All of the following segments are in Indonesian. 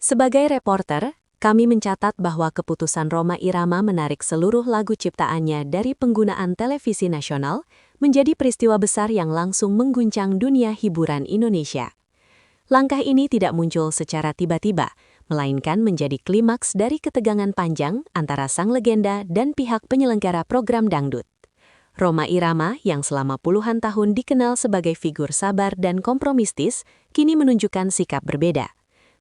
Sebagai reporter, kami mencatat bahwa keputusan Rhoma Irama menarik seluruh lagu ciptaannya dari penggunaan televisi nasional menjadi peristiwa besar yang langsung mengguncang dunia hiburan Indonesia. Langkah ini tidak muncul secara tiba-tiba, melainkan menjadi klimaks dari ketegangan panjang antara sang legenda dan pihak penyelenggara program dangdut. Rhoma Irama, yang selama puluhan tahun dikenal sebagai figur sabar dan kompromistis, kini menunjukkan sikap berbeda.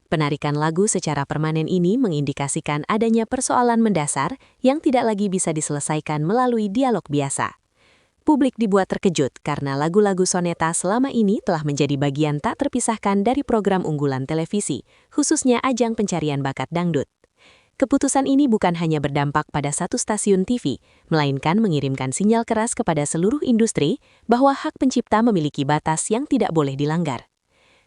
Penarikan lagu secara permanen ini mengindikasikan adanya persoalan mendasar yang tidak lagi bisa diselesaikan melalui dialog biasa. Publik dibuat terkejut karena lagu-lagu Soneta selama ini telah menjadi bagian tak terpisahkan dari program unggulan televisi, khususnya ajang pencarian bakat dangdut. Keputusan ini bukan hanya berdampak pada satu stasiun TV, melainkan mengirimkan sinyal keras kepada seluruh industri bahwa hak pencipta memiliki batas yang tidak boleh dilanggar.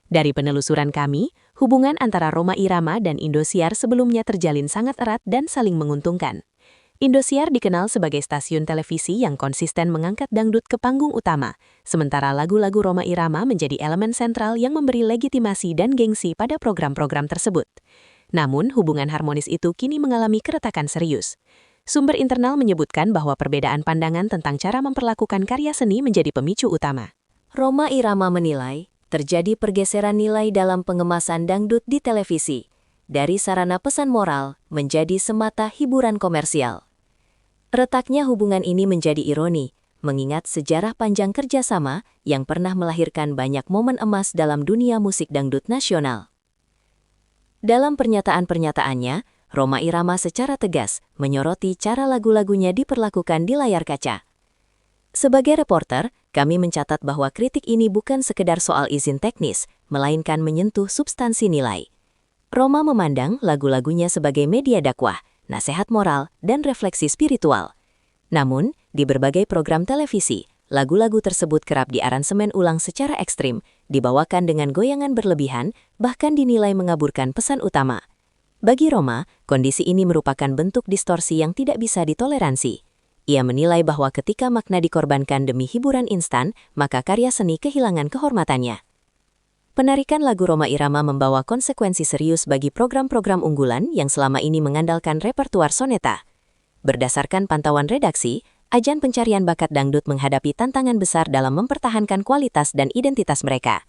Dari penelusuran kami, hubungan antara Rhoma Irama dan Indosiar sebelumnya terjalin sangat erat dan saling menguntungkan. Indosiar dikenal sebagai stasiun televisi yang konsisten mengangkat dangdut ke panggung utama, sementara lagu-lagu Rhoma Irama menjadi elemen sentral yang memberi legitimasi dan gengsi pada program-program tersebut. Namun, hubungan harmonis itu kini mengalami keretakan serius. Sumber internal menyebutkan bahwa perbedaan pandangan tentang cara memperlakukan karya seni menjadi pemicu utama. Rhoma Irama menilai, terjadi pergeseran nilai dalam pengemasan dangdut di televisi, dari sarana pesan moral menjadi semata hiburan komersial. Retaknya hubungan ini menjadi ironi, mengingat sejarah panjang kerjasama yang pernah melahirkan banyak momen emas dalam dunia musik dangdut nasional. Dalam pernyataan-pernyataannya, Rhoma Irama secara tegas menyoroti cara lagu-lagunya diperlakukan di layar kaca. Sebagai reporter, kami mencatat bahwa kritik ini bukan sekedar soal izin teknis, melainkan menyentuh substansi nilai. Rhoma memandang lagu-lagunya sebagai media dakwah, nasihat moral, dan refleksi spiritual. Namun, di berbagai program televisi, lagu-lagu tersebut kerap diaransemen ulang secara ekstrim, dibawakan dengan goyangan berlebihan, bahkan dinilai mengaburkan pesan utama. Bagi Rhoma, kondisi ini merupakan bentuk distorsi yang tidak bisa ditoleransi. Ia menilai bahwa ketika makna dikorbankan demi hiburan instan, maka karya seni kehilangan kehormatannya. Penarikan lagu Rhoma Irama membawa konsekuensi serius bagi program-program unggulan yang selama ini mengandalkan repertuar soneta. Berdasarkan pantauan redaksi, ajang pencarian bakat dangdut menghadapi tantangan besar dalam mempertahankan kualitas dan identitas mereka.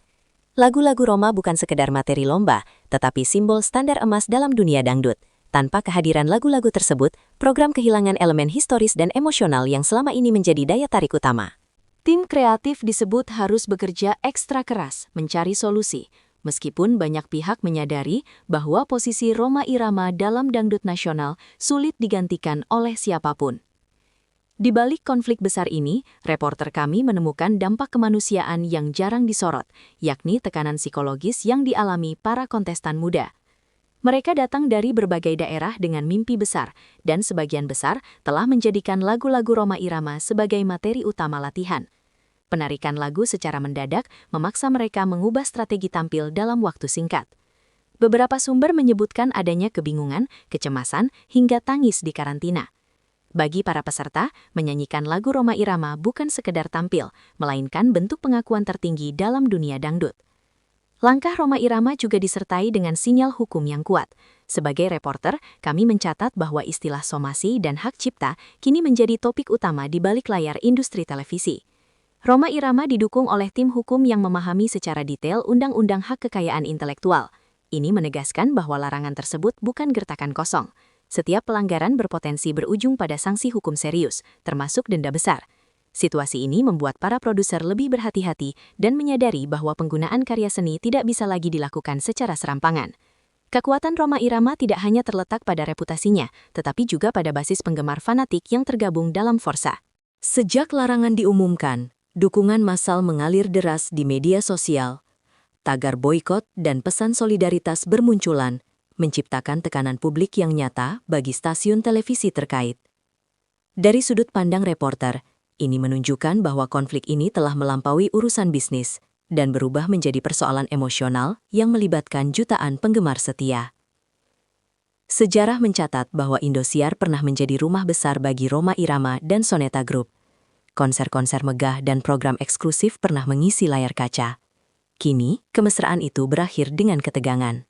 Lagu-lagu Rhoma bukan sekedar materi lomba, tetapi simbol standar emas dalam dunia dangdut. Tanpa kehadiran lagu-lagu tersebut, program kehilangan elemen historis dan emosional yang selama ini menjadi daya tarik utama. Tim kreatif disebut harus bekerja ekstra keras mencari solusi, meskipun banyak pihak menyadari bahwa posisi Rhoma Irama dalam dangdut nasional sulit digantikan oleh siapapun. Di balik konflik besar ini, reporter kami menemukan dampak kemanusiaan yang jarang disorot, yakni tekanan psikologis yang dialami para kontestan muda. Mereka datang dari berbagai daerah dengan mimpi besar, dan sebagian besar telah menjadikan lagu-lagu Rhoma Irama sebagai materi utama latihan. Penarikan lagu secara mendadak memaksa mereka mengubah strategi tampil dalam waktu singkat. Beberapa sumber menyebutkan adanya kebingungan, kecemasan, hingga tangis di karantina. Bagi para peserta, menyanyikan lagu Rhoma Irama bukan sekedar tampil, melainkan bentuk pengakuan tertinggi dalam dunia dangdut. Langkah Rhoma Irama juga disertai dengan sinyal hukum yang kuat. Sebagai reporter, kami mencatat bahwa istilah somasi dan hak cipta kini menjadi topik utama di balik layar industri televisi. Rhoma Irama didukung oleh tim hukum yang memahami secara detail Undang-Undang Hak Kekayaan Intelektual. Ini menegaskan bahwa larangan tersebut bukan gertakan kosong. Setiap pelanggaran berpotensi berujung pada sanksi hukum serius, termasuk denda besar. Situasi ini membuat para produser lebih berhati-hati dan menyadari bahwa penggunaan karya seni tidak bisa lagi dilakukan secara serampangan. Kekuatan Rhoma Irama tidak hanya terletak pada reputasinya, tetapi juga pada basis penggemar fanatik yang tergabung dalam Forsa. Sejak larangan diumumkan, dukungan massal mengalir deras di media sosial. Tagar boikot dan pesan solidaritas bermunculan, menciptakan tekanan publik yang nyata bagi stasiun televisi terkait. Dari sudut pandang reporter, ini menunjukkan bahwa konflik ini telah melampaui urusan bisnis dan berubah menjadi persoalan emosional yang melibatkan jutaan penggemar setia. Sejarah mencatat bahwa Indosiar pernah menjadi rumah besar bagi Rhoma Irama dan Soneta Group. Konser-konser megah dan program eksklusif pernah mengisi layar kaca. Kini, kemesraan itu berakhir dengan ketegangan.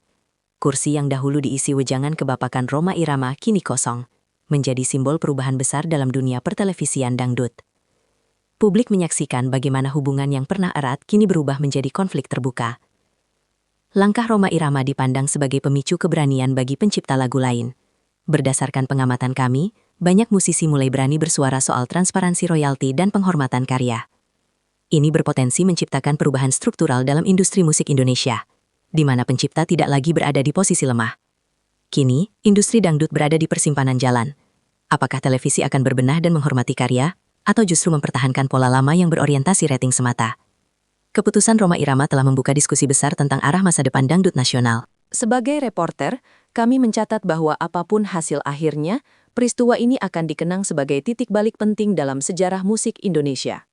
Kursi yang dahulu diisi wejangan kebapakan Rhoma Irama kini kosong, menjadi simbol perubahan besar dalam dunia pertelevisian dangdut. Publik menyaksikan bagaimana hubungan yang pernah erat kini berubah menjadi konflik terbuka. Langkah Rhoma Irama dipandang sebagai pemicu keberanian bagi pencipta lagu lain. Berdasarkan pengamatan kami, banyak musisi mulai berani bersuara soal transparansi royalti dan penghormatan karya. Ini berpotensi menciptakan perubahan struktural dalam industri musik Indonesia, di mana pencipta tidak lagi berada di posisi lemah. Kini, industri dangdut berada di persimpangan jalan. Apakah televisi akan berbenah dan menghormati karya, atau justru mempertahankan pola lama yang berorientasi rating semata? Keputusan Rhoma Irama telah membuka diskusi besar tentang arah masa depan dangdut nasional. Sebagai reporter, kami mencatat bahwa apapun hasil akhirnya, peristiwa ini akan dikenang sebagai titik balik penting dalam sejarah musik Indonesia.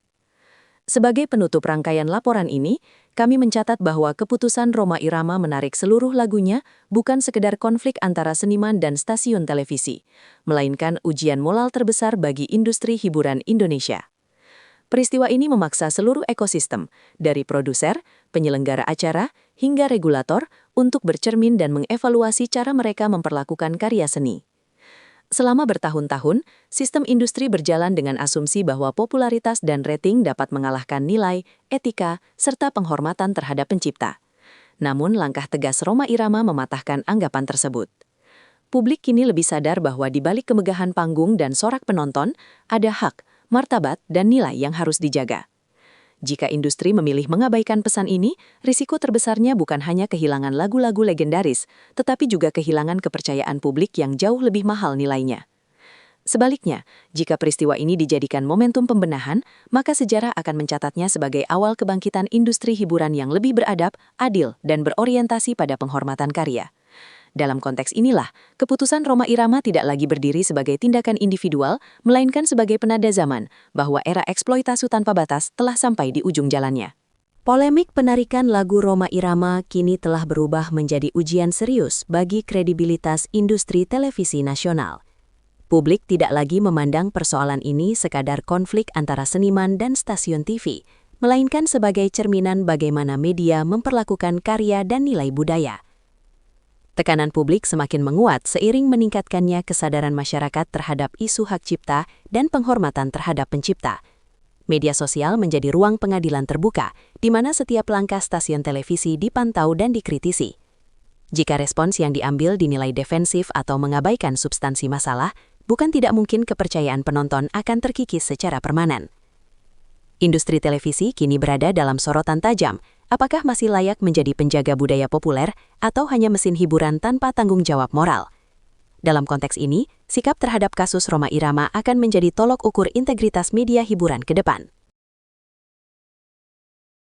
Sebagai penutup rangkaian laporan ini, kami mencatat bahwa keputusan Rhoma Irama menarik seluruh lagunya bukan sekedar konflik antara seniman dan stasiun televisi, melainkan ujian moral terbesar bagi industri hiburan Indonesia. Peristiwa ini memaksa seluruh ekosistem, dari produser, penyelenggara acara, hingga regulator, untuk bercermin dan mengevaluasi cara mereka memperlakukan karya seni. Selama bertahun-tahun, sistem industri berjalan dengan asumsi bahwa popularitas dan rating dapat mengalahkan nilai, etika, serta penghormatan terhadap pencipta. Namun, langkah tegas Rhoma Irama mematahkan anggapan tersebut. Publik kini lebih sadar bahwa di balik kemegahan panggung dan sorak penonton, ada hak, martabat, dan nilai yang harus dijaga. Jika industri memilih mengabaikan pesan ini, risiko terbesarnya bukan hanya kehilangan lagu-lagu legendaris, tetapi juga kehilangan kepercayaan publik yang jauh lebih mahal nilainya. Sebaliknya, jika peristiwa ini dijadikan momentum pembenahan, maka sejarah akan mencatatnya sebagai awal kebangkitan industri hiburan yang lebih beradab, adil, dan berorientasi pada penghormatan karya. Dalam konteks inilah, keputusan Rhoma Irama tidak lagi berdiri sebagai tindakan individual, melainkan sebagai penanda zaman bahwa era eksploitasi tanpa batas telah sampai di ujung jalannya. Polemik penarikan lagu Rhoma Irama kini telah berubah menjadi ujian serius bagi kredibilitas industri televisi nasional. Publik tidak lagi memandang persoalan ini sekadar konflik antara seniman dan stasiun TV, melainkan sebagai cerminan bagaimana media memperlakukan karya dan nilai budaya. Tekanan publik semakin menguat seiring meningkatkannya kesadaran masyarakat terhadap isu hak cipta dan penghormatan terhadap pencipta. Media sosial menjadi ruang pengadilan terbuka, di mana setiap langkah stasiun televisi dipantau dan dikritisi. Jika respons yang diambil dinilai defensif atau mengabaikan substansi masalah, bukan tidak mungkin kepercayaan penonton akan terkikis secara permanen. Industri televisi kini berada dalam sorotan tajam. Apakah masih layak menjadi penjaga budaya populer atau hanya mesin hiburan tanpa tanggung jawab moral? Dalam konteks ini, sikap terhadap kasus Rhoma Irama akan menjadi tolok ukur integritas media hiburan ke depan.